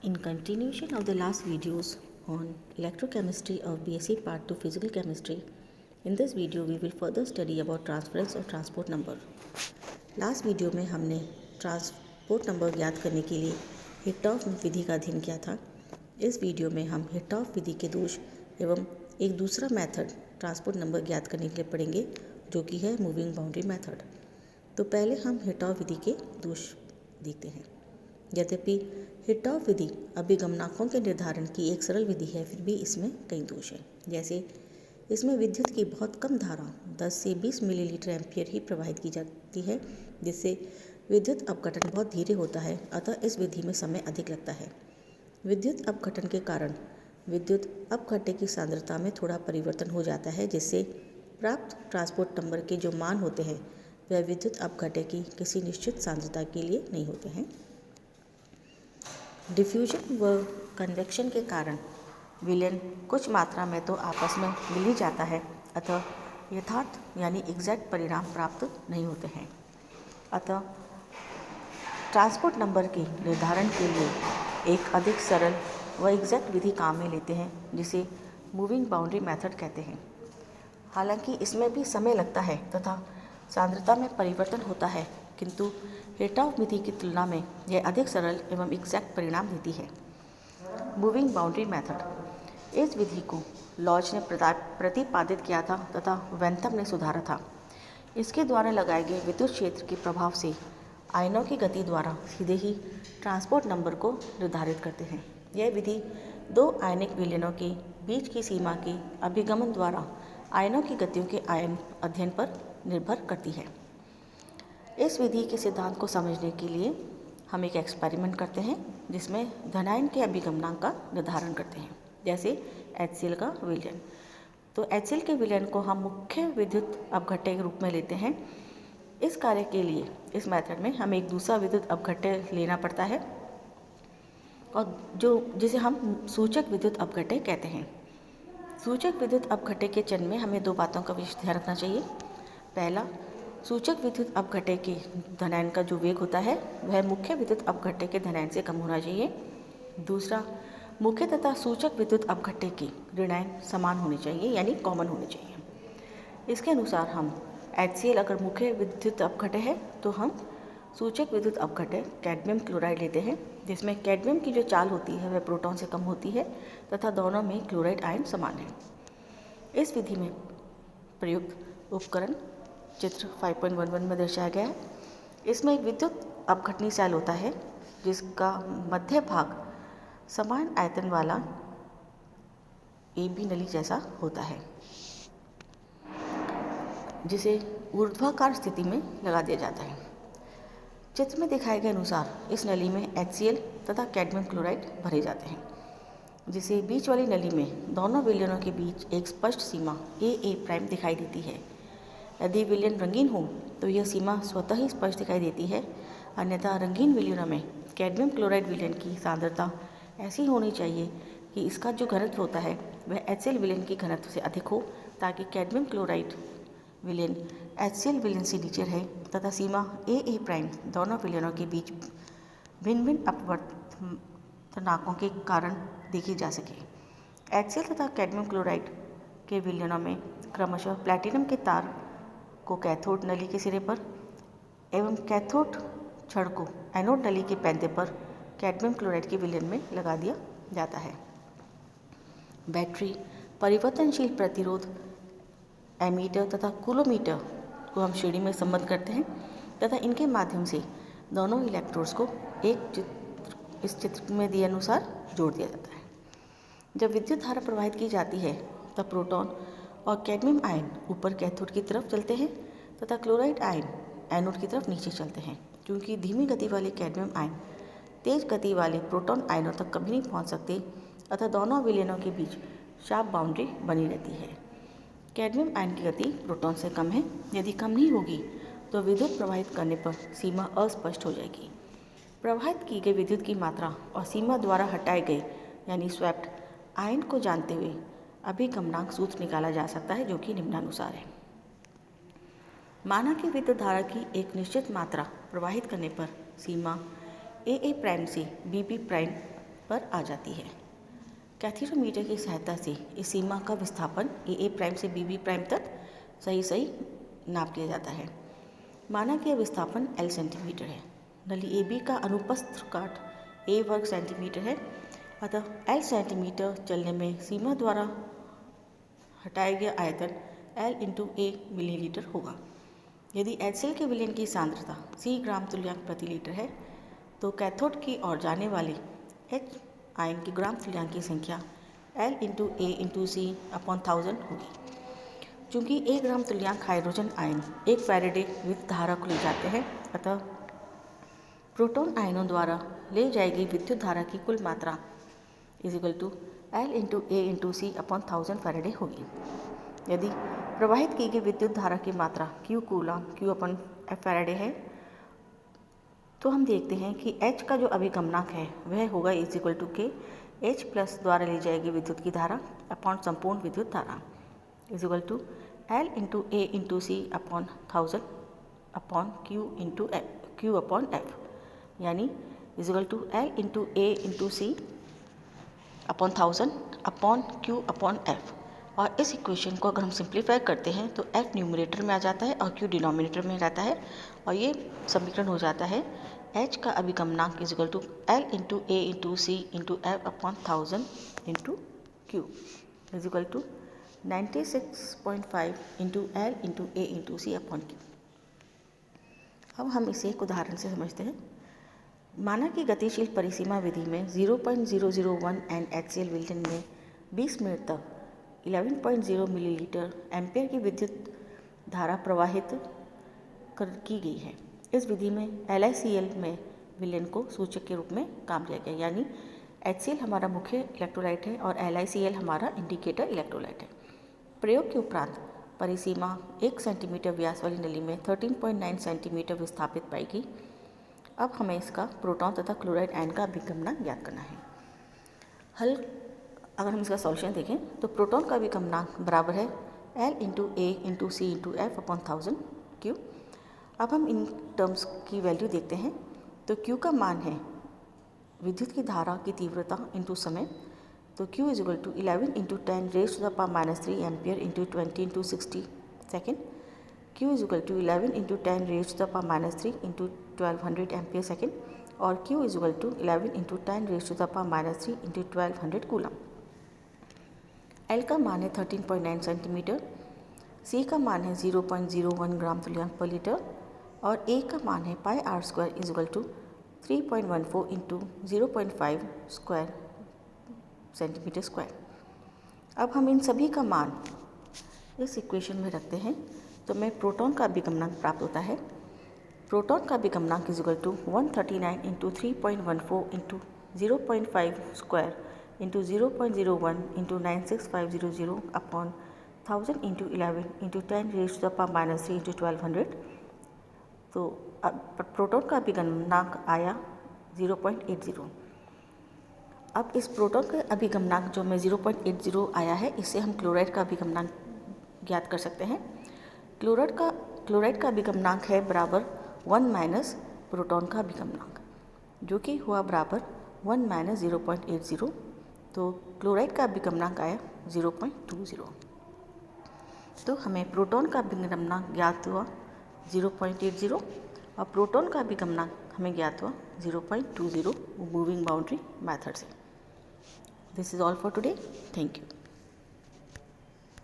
In continuation of the last videos on electrochemistry of BSc Part 2 Physical Chemistry, in this video we will further study about transference of transport number. Last video में हमने transport number ज्ञात करने के लिए हिटॉफ विधि का अध्ययन किया था। इस वीडियो में हम हिटॉफ विधि के दोष एवं एक दूसरा मेथड ट्रांसपोर्ट नंबर ज्ञात करने के लिए पढ़ेंगे, जो कि है मूविंग बाउंड्री मेथड। तो पहले हम हिटॉफ विधि के दोष देखते हैं। यद्यपि हिटॉफ विधि अभिगमनांकों के निर्धारण की एक सरल विधि है, फिर भी इसमें कई दोष हैं। जैसे इसमें विद्युत की बहुत कम धारा 10 से 20 मिलीलीटर एम्पियर ही प्रवाहित की जाती है, जिससे विद्युत अपघटन बहुत धीरे होता है, अतः इस विधि में समय अधिक लगता है। विद्युत अपघटन के कारण विद्युत अपघट्य की सांद्रता में थोड़ा परिवर्तन हो जाता है, जिससे प्राप्त ट्रांसपोर्ट नंबर के जो मान होते हैं वह विद्युत अपघट्य की किसी निश्चित सांद्रता के लिए नहीं होते हैं। डिफ्यूजन व कन्वेक्शन के कारण विलयन कुछ मात्रा में तो आपस में मिल ही जाता है, अतः यथार्थ यानी एग्जैक्ट परिणाम प्राप्त नहीं होते हैं। अतः ट्रांसपोर्ट नंबर के निर्धारण के लिए एक अधिक सरल व एग्जैक्ट विधि काम में लेते हैं, जिसे मूविंग बाउंड्री मेथड कहते हैं। हालांकि इसमें भी समय लगता है तथा सांद्रता में परिवर्तन होता है, किंतु हिटॉफ विधि की तुलना में यह अधिक सरल एवं एग्जैक्ट परिणाम देती है। मूविंग बाउंड्री मेथड, इस विधि को लॉज ने प्रतिपादित किया था तथा वेंथम ने सुधारा था। इसके द्वारा लगाए गए विद्युत क्षेत्र के प्रभाव से आयनों की गति द्वारा सीधे ही ट्रांसपोर्ट नंबर को निर्धारित करते हैं। यह विधि दो आयनिक विलयनों के बीच की सीमा के अभिगमन द्वारा आयनों की गतियों के आयन अध्ययन पर निर्भर करती है। इस विधि के सिद्धांत को समझने के लिए हम एक एक्सपेरिमेंट करते हैं, जिसमें धनायन के अभिगमनांक का निर्धारण करते हैं, जैसे HCl का विलयन। तो HCl के विलयन को हम मुख्य विद्युत अपघट्य के रूप में लेते हैं। इस कार्य के लिए इस मेथड में हमें एक दूसरा विद्युत अपघट्य लेना पड़ता है, और जिसे हम सूचक विद्युत अपघट्य कहते हैं। सूचक विद्युत अपघट्य के चयन में हमें दो बातों का विशेष ध्यान रखना चाहिए। पहला, सूचक विद्युत अपघट्य के धनायन का जो वेग होता है वह मुख्य विद्युत अपघट्य के धनायन से कम होना चाहिए। दूसरा, मुख्य तथा सूचक विद्युत अपघट्य के ऋणायन समान होने चाहिए, यानी कॉमन होने चाहिए। इसके अनुसार हम HCl अगर मुख्य विद्युत अपघट्य है तो हम सूचक विद्युत अपघट्य कैडमियम क्लोराइड लेते हैं, जिसमें कैडमियम की जो चाल होती है वह प्रोटॉन से कम होती है तथा दोनों में क्लोराइड आयन समान है। इस विधि में प्रयुक्त उपकरण चित्र 5.11 में दर्शाया गया है। इसमें एक विद्युत अपघटनी सेल होता है, जिसका मध्य भाग समान आयतन वाला AB नली जैसा होता है, जिसे ऊर्ध्वाकार स्थिति में लगा दिया जाता है। चित्र में दिखाए गए अनुसार इस नली में HCl तथा कैडमियम क्लोराइड भरे जाते हैं, जिसे बीच वाली नली में दोनों विलयनों के बीच एक स्पष्ट सीमा AA' दिखाई देती है। यदि विलयन रंगीन हो तो यह सीमा स्वतः ही स्पष्ट दिखाई देती है, अन्यथा रंगीन विलयनों में कैडमियम क्लोराइड विलयन की सांद्रता ऐसी होनी चाहिए कि इसका जो घनत्व होता है वह HCl विलयन की घनत्व से अधिक हो, ताकि कैडमियम क्लोराइड विलयन HCl विलयन से नीचे रहे तथा सीमा AA' दोनों विलयनों के बीच भिन्न भिन्न अपवर्तनांकों के कारण देखी जा सके। HCl तथा कैडमियम क्लोराइड के विलयनों में क्रमशः प्लैटिनम के तार को कैथोड नली के सिरे पर एवं कैथोड छड़ को एनोड नली के पैंधे पर कैडमियम क्लोराइड के विलयन में लगा दिया जाता है। बैटरी, परिवर्तनशील प्रतिरोध, एमीटर तथा कूलोमीटर को हम श्रेणी में संबद्ध करते हैं तथा इनके माध्यम से दोनों इलेक्ट्रोड्स को इस चित्र में दिए अनुसार जोड़ दिया जाता है। जब विद्युत धारा प्रवाहित की जाती है तब प्रोटॉन और कैडमियम आयन ऊपर कैथोड की तरफ चलते हैं तथा क्लोराइड आयन एनोड की तरफ नीचे चलते हैं। क्योंकि धीमी गति वाले कैडमियम आयन तेज गति वाले प्रोटॉन आयनों तक कभी नहीं पहुंच सकते, अतः दोनों विलयनों के बीच शार्प बाउंड्री बनी रहती है। कैडमियम आयन की गति प्रोटॉन से कम है। यदि कम नहीं होगी तो विद्युत प्रवाहित करने पर सीमा अस्पष्ट हो जाएगी। प्रवाहित की गई विद्युत की मात्रा और सीमा द्वारा हटाए गए यानी स्वैप्ड आयन को जानते हुए अभिगमनांक सूत्र निकाला जा सकता है, जो कि निम्नानुसार है। माना कि विद्युत धारा की एक निश्चित मात्रा प्रवाहित करने पर सीमा AA' से BB' पर आ जाती है। कैथीरोमीटर की सहायता से इस सीमा का विस्थापन ए प्राइम से बी प्राइम तक सही नाप लिया जाता है। माना कि यह विस्थापन L सेंटीमीटर है। नली AB का अनुप्रस्थ काट A वर्ग सेंटीमीटर है, अतः L सेंटीमीटर चलने में सीमा द्वारा हटाया गया आयतन L इंटू A मिलीलीटर होगा। यदि HCl के विलयन की सांद्रता C ग्राम तुल्यांक प्रति लीटर है, तो कैथोड की ओर जाने वाले H आयन की ग्राम तुल्यांक की संख्या L into A into C upon 1000 होगी। चूँकि 1 ग्राम तुल्यांक हाइड्रोजन आयन 1 फैराडे विद्युत धारा को ले जाते हैं, अतः प्रोटॉन आयनों द्वारा ले जाएगी विद्युत धारा की कुल मात्रा L into A into C upon 1000 Faraday होगी। यदि प्रवाहित की गई विद्युत धारा की मात्रा Q coulomb Q upon F Faraday है, तो हम देखते हैं कि H का जो अभिगमनांक है वह होगा K H प्लस द्वारा ली जाएगी विद्युत की धारा अपॉन संपूर्ण विद्युत धारा L into A into C upon 1000 upon Q upon F, यानी L into A into C upon 1000 upon Q upon F। और इस इक्वेशन को अगर हम सिंप्लीफाई करते हैं तो F न्यूमरेटर में आ जाता है और Q डिनोमिनेटर में रहता है, और ये समीकरण हो जाता है H का अभिगमनांक L into A into C into F upon 1000 into Q 96.5 into L into A into C upon Q। अब हम इसे एक उदाहरण से समझते हैं। माना कि गतिशील परिसीमा विधि में 0.001 एन HCl विलयन में 20 मिनट तक 11.0 मिलीलीटर एम्पियर की विद्युत धारा प्रवाहित की गई है। इस विधि में LiCl में विलयन को सूचक के रूप में काम लिया गया, यानी HCl हमारा मुख्य इलेक्ट्रोलाइट है और LiCl हमारा इंडिकेटर इलेक्ट्रोलाइट है। प्रयोग के उपरांत परिसीमा 1 सेंटीमीटर व्यास वाली नली में 13.9 सेंटीमीटर विस्थापित पाएगी। अब हमें इसका प्रोटॉन तथा क्लोराइड आयन का अभिगमनांक ज्ञात करना है। अगर हम इसका सॉल्यूशन देखें तो प्रोटॉन का अभिगमनांक बराबर है L into A into C into F upon 1000 Q। अब हम इन टर्म्स की वैल्यू देखते हैं तो Q का मान है विद्युत की धारा की तीव्रता इंटू समय, तो Q is equal to 11 into 10 raise to the power minus 3 ampere into 20 into 60 second. Q is equal to 11 into 10 raise to the power minus 3 into 1200 ampere second, और Q is equal to 11 into 10 raise to the power minus 3 into 1200 coulomb. L का मान है 13.9 centimetre, C का मान है 0.01 ग्राम तुल्यांक पर litre, और A का मान है pi r square is equal to 3.14 into 0.5 square centimetre square. अब हम इन सभी का मान इस इक्वेशन में रखते हैं तो हमें प्रोटॉन का अभिगमनांक प्राप्त होता है। प्रोटॉन का अभिगमनांक is equal to 139 into 3.14 into 0.5 square into 0.01 into 96500 upon 1000 into 11 into 10 raise to the power minus 3 into 1200। तो प्रोटॉन का अभिगमनांक आया 0.80। अब इस प्रोटॉन का अभिगमनांक जो हमें 0.80 आया है, इससे हम क्लोराइड का अभिगमनांक ज्ञात कर सकते हैं। क्लोराइड का अभिगमनांक है बराबर 1 माइनस प्रोटॉन का अभिगमनांक, जो कि हुआ बराबर 1 माइनस 0.80। तो क्लोराइड का अभिगमनांक आया 0.20। तो हमें प्रोटॉन का अभिगमनांक ज्ञात हुआ 0.80 और प्रोटॉन का अभिगमनांक हमें ज्ञात हुआ 0.20 मूविंग बाउंड्री मेथड से। This is all for today. Thank you.